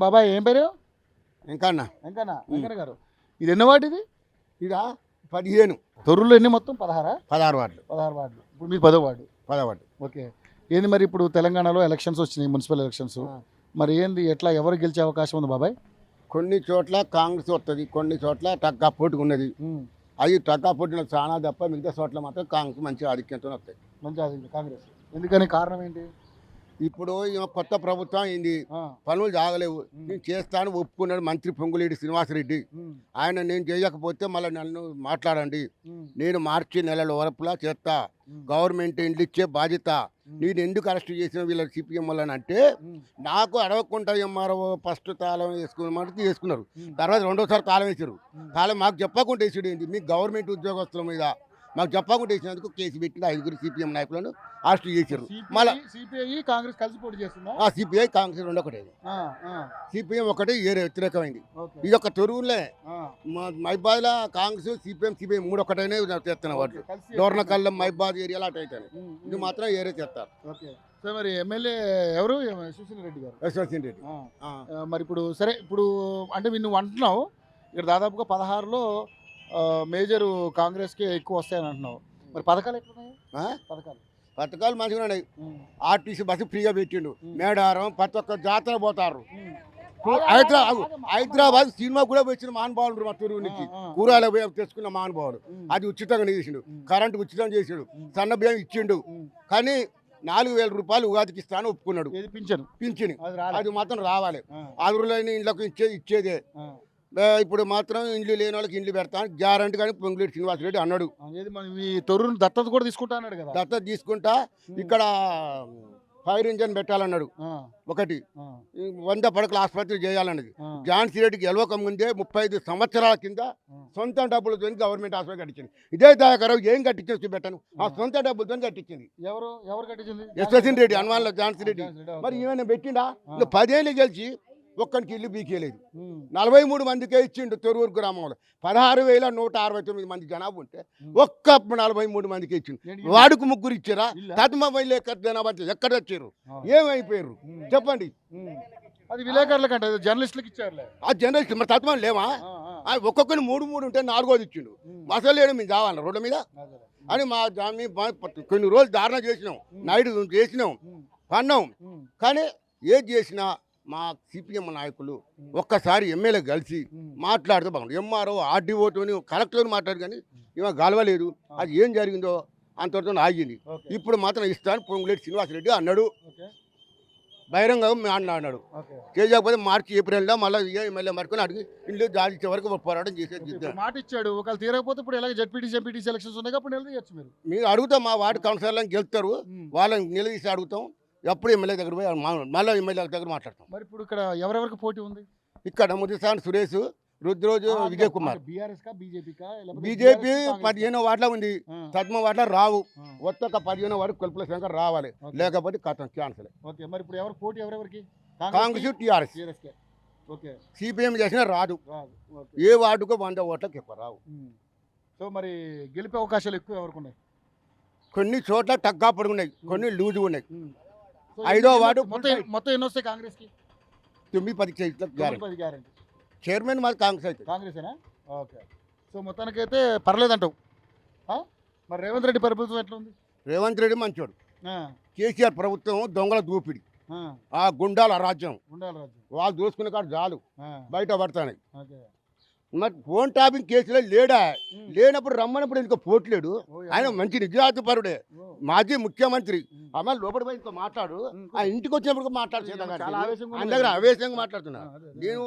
బాబాయ్ ఏం పేరు? వెంకన్న వెంకన్న గారు, ఇది ఎన్ని వార్డు ఇది? ఇక 15 తొర్రూరులో ఎన్ని మొత్తం? 16 వార్డులు. 16 వార్డులు. ఇప్పుడు మీరు 10వ వార్డు. 10 వార్డు. ఓకే. ఏంది మరి ఇప్పుడు తెలంగాణలో ఎలక్షన్స్ వచ్చినాయి, మున్సిపల్ ఎలక్షన్స్. మరి ఏంది ఎట్లా ఎవరు గెలిచే అవకాశం ఉంది బాబాయ్? కొన్ని చోట్ల కాంగ్రెస్ వస్తుంది, కొన్ని చోట్ల టక్కా పోటీ ఉన్నది. అవి టక్కా పోటీలో చాలా తప్ప మిగతా చోట్ల మాత్రం కాంగ్రెస్ మంచి ఆధిక్యంతో వస్తాయి. మంచి ఆధిక్యం కాంగ్రెస్. ఎందుకని కారణం ఏంటి? ఇప్పుడు కొత్త ప్రభుత్వం అయింది, పనులు జాగలేవు. నేను చేస్తాను ఒప్పుకున్నాడు మంత్రి పొంగులేటి శ్రీనివాసరెడ్డి. ఆయన నేను చేయకపోతే మళ్ళీ నన్ను మాట్లాడండి, నేను మార్చి నెలల వరపులా చేస్తా, గవర్నమెంట్ ఇండ్లు ఇచ్చే బాధ్యత. నేను ఎందుకు అరెస్ట్ చేసిన వీళ్ళ సిపిఎం వాళ్ళని అంటే, నాకు అడగకుండా ఎంఆర్ఓ ఫస్ట్ తాళం వేసుకున్నారు, తర్వాత రెండోసారి తాళం వేసారు. తాళం మాకు చెప్పకుండా వేసాడు. ఏంటి మీకు గవర్నమెంట్ ఉద్యోగస్తుల మీద మాకు చెప్పకుండా వేసినందుకు కేసు పెట్టిన 5 సిపిఎం నాయకులను అరెస్ట్ చేశారు. మళ్ళీ సిపిఐ కాంగ్రెస్ కలిసి పోటీ చేస్తుందా? సిపిఐ కాంగ్రెస్ రెండు ఒకటే, సిపిఎం ఒకటి ఏరే వ్యతిరేకమైంది. ఇది ఒక తొరువులే మైబాద్లో కాంగ్రెస్ సిపిఐ 3 ఒకటైనా చేస్తున్న వాటి డోర్నకల్లం మైబాద్ ఏరియాలో అటు అవుతాయి. ఇది మాత్రం ఏరే చేస్తారు. సో మరి ఎమ్మెల్యే ఎవరు? యశ్వంత్ రెడ్డి గారు. యశ్వంత్ రెడ్డి. మరి ఇప్పుడు సరే, ఇప్పుడు అంటే నువ్వు అంటున్నావు ఇక్కడ దాదాపుగా 16లో మేజరు కాంగ్రెస్కి ఎక్కువ వస్తాయని అంటున్నావు. మరి పథకాలు ఎట్లున్నాయి? పథకాలు మంచిగా ఉన్నాయి. ఆర్టీసీ బస్సు ఫ్రీగా పెట్టిండు. మేడారం ప్రతి ఒక్క జాతర పోతారు. హైదరాబాద్ సినిమా కూడా వచ్చిన మహానుభావులు మా తూరు నుంచి కూరగాయల బియ్యం తెచ్చుకున్న మహానుభావులు. అది ఉచితంగా చేసిండు. కరెంటు ఉచితంగా చేసిండు. సన్న బియ్యం ఇచ్చిండు. కానీ 4,000 రూపాయలు ఉగాదికి ఇస్తాను ఒప్పుకున్నాడు. పింఛను అది మాత్రం రావాలి. ఆదురులైన ఇండ్లకు ఇచ్చేదే. ఇప్పుడు మాత్రం ఇండ్లు లేని వాళ్ళకి ఇండ్లు పెడతాను గ్యారంటీ కానీ పొంగులేటి శ్రీనివాసరెడ్డి అన్నాడు. తొర్రూరు దత్తత కూడా తీసుకుంటా అన్నాడు కదా. దత్తత తీసుకుంటా ఇక్కడ ఫైర్ ఇంజన్ పెట్టాలన్నాడు. ఒకటి 100 పడకల ఆసుపత్రి చేయాలన్నది. ఝాన్సీ రెడ్డికి గెలవక ముందే 35 సంవత్సరాల కింద సొంత డబ్బులతో గవర్నమెంట్ హాస్పిటల్ కట్టించింది. ఇదే దయాకరావు ఏం కట్టించు పెట్టాను, ఆ సొంత డబ్బులతో కట్టించింది. ఎవరు కట్టించింది? యశ్వంత్ రెడ్డి అనుమానంలో ఝాన్సీ రెడ్డి. మరి ఏమైనా పెట్టిండా? 10 ఏళ్ళు గెలిచి ఒక్కడికి ఇల్లు బీకేలేదు. 43 మందికే ఇచ్చిండు. తొర్రూరు గ్రామంలో 16,169 మంది జనాభా ఉంటే ఒక్క 43 మందికి ఇచ్చిండు. వాడుకు 3 ఇచ్చారా? తత్మమైలే జనాభా ఎక్కడ వచ్చారు, ఏమైపోయారు చెప్పండి? అది విలేకరుల కంటే జర్నలిస్టులకు ఇచ్చారు. ఆ జర్నలిస్ట్ మరి తత్వం లేవా? ఒక్కొక్కరిని 3 ఉంటే 4వది ఇచ్చిండు. అసలు లేడు మేము కావాలి రోడ్ల మీద అని కొన్ని రోజులు ధారణ చేసినాం, నైట్ చేసినాం, పన్నాం. కానీ ఏది చేసినా మా సిపిఎం నాయకులు ఒక్కసారి ఎమ్మెల్యే కలిసి మాట్లాడితే బాగుంది. ఎంఆర్ఓ ఆర్డీఓతోని కలెక్టర్ని మాట్లాడు కానీ ఇవ గలవలేదు. అది ఏం జరిగిందో అంతటితో ఆగింది. ఇప్పుడు మాత్రం ఇస్తాను పొంగులేటి శ్రీనివాసరెడ్డి అన్నాడు. బహిరంగ అన్నాడు. చేయకపోతే మార్చి ఏప్రిల్లో మళ్ళీ ఎమ్మెల్యే మరుకొని అడిగి ఇల్లు జాడించే వరకు పోరాటం చేసేది మాట ఇచ్చాడు. ఒకవేళ తీరకపోతే ఇప్పుడు ఎలాగ జెడ్పీటీసీ ఎలక్షన్స్ ఉన్నాయి కాబట్టి నిలదీయచ్చు. మీరు అడుగుతాం, మా వార్డు కౌన్సిలర్లను గెలుస్తారు, వాళ్ళని నిలదీసి అడుగుతాం. ఎప్పుడు ఎమ్మెల్యే దగ్గర పోయి మళ్ళీ ఎమ్మెల్యే దగ్గర మాట్లాడతాం. మరి ఇప్పుడు ఇక్కడ ఎవరెవరికి పోటీ ఉంది? ఇక్కడ ముదిసాన్ సురేష్, రుద్రోజు, విజయ్ కుమార్. బీజేపీ 15వ వార్డులో ఉంది, 7వ వార్డులో రావు. ఒక్క 15వ వార్డు కొలుపుల శంకర్ రావాలి, లేకపోతే కథం క్యాన్సల్. మరి ఇప్పుడు ఎవరు పోటీ? ఎవరెవరికి? కాంగ్రెస్, టీఆర్ఎస్. సిపిఎం చేసినా రాదు. ఏ వార్డుకు 100 ఓట్లకు ఎక్కువ రావు. సో మరి గెలిపే అవకాశాలు ఎక్కువ ఎవరికి ఉన్నాయి? కొన్ని చోట్ల టగ్గా పడుకున్నాయి, కొన్ని లూజు ఉన్నాయి. 5వ వార్డు మొత్తం ఎన్ని వస్తాయి కాంగ్రెస్కి? 9-10 గ్యారెంటీ. చైర్మన్ మాది కాంగ్రెసేనా? ఓకే. సో మొత్తానికైతే పర్లేదంటావు. మరి రేవంత్ రెడ్డి ప్రభుత్వం ఎట్లా ఉంది? రేవంత్ రెడ్డి మంచోడు. కేసీఆర్ ప్రభుత్వం దొంగల దూపిడి, ఆ గుండాల రాజ్యం. వాళ్ళు దోసుకునే కాదు చాలు బయట పడతాయి. మరి ఫోన్ టాపింగ్ కేసులో లేనప్పుడు రమ్మన్నప్పుడు ఎందుకు పోట్లేడు? ఆయన మంచి నిజాధిపరుడే, మాజీ ముఖ్యమంత్రి. అమ్మ లోపల పోయి ఇంకో మాట్లాడు, ఆ ఇంటికి వచ్చినప్పుడు మాట్లాడుతున్నా దగ్గర ఆవేశంగా మాట్లాడుతున్నా. నేను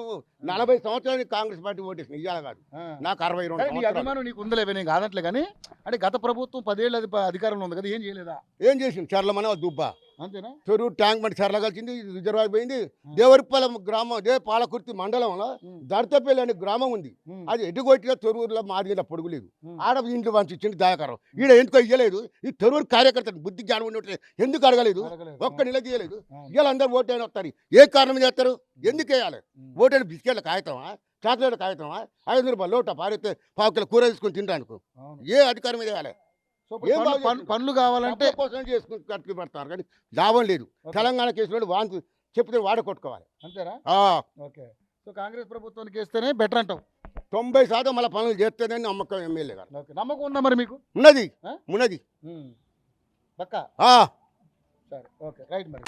40 సంవత్సరాలు కాంగ్రెస్ పార్టీ ఓటేసిన, ఇయ్యాల కాదు, నాకు 62 అభిమానం నీకు ఉందలేవే, నేను కాదట్లే. కానీ అంటే గత ప్రభుత్వం 10 ఏళ్ళు అధికారంలో ఉంది కదా, ఏం చేయలేదా? ఏం చేసింది? చర్లమనే దుబ్బా అంతేనా? తొర్రూరు ట్యాంక్ బండి చర్ల కలిసింది, రిజర్వాయర్ పోయింది. దేవరిపాలెం గ్రామం, పాలకుర్తి మండలంలో దర్తపల్లి అనే గ్రామం ఉంది. అది ఎటుకొట్టిన తొర్రూరులో మాదిగా పొడుగులేదు. ఆడ ఇంట్లో పంచి ఇచ్చింది దయాకరం. ఈడ ఎందుకో ఇయ్యలేదు. ఈ తొర్రూరు కార్యకర్త బుద్ధి జ్ఞానం ఉన్నట్టు ఎందుకు అడగలేదు? ఒక్క నిలదీయలేదు. ఇవాళ అందరూ ఓటైనా వస్తారు. ఏ కారణం చేస్తారు? ఎందుకు వేయాలి? ఓటైన బిస్కెట్ల కాగితమా, చాక్లెట్ కాగితమా, 500 రూపాయలు లోట పారితే 1 కిలో కూర తీసుకొని తింటాను. ఏ అధికారం మీద వేయాలి? పనులు కావాలంటే కోసం చేసుకుని కట్టుకు పెడతారు కానీ లాభం లేదు. తెలంగాణ కేసులో వాంతి చెప్తే వాడ కొట్టుకోవాలి. అంతేనా? ఆ, ఓకే. సో కాంగ్రెస్ ప్రభుత్వానికి వేస్తేనే బెటర్ అంటావు. 90% మళ్ళీ పనులు చేస్తేనే నమ్మకం ఎమ్మెల్యే గారు. ఓకే. నమ్మకం ఉందా మరి మీకు? ఉన్నది ఆ? ఉన్నది. పక్కా. ఆ. సరే, ఓకే, రైట్ మరి.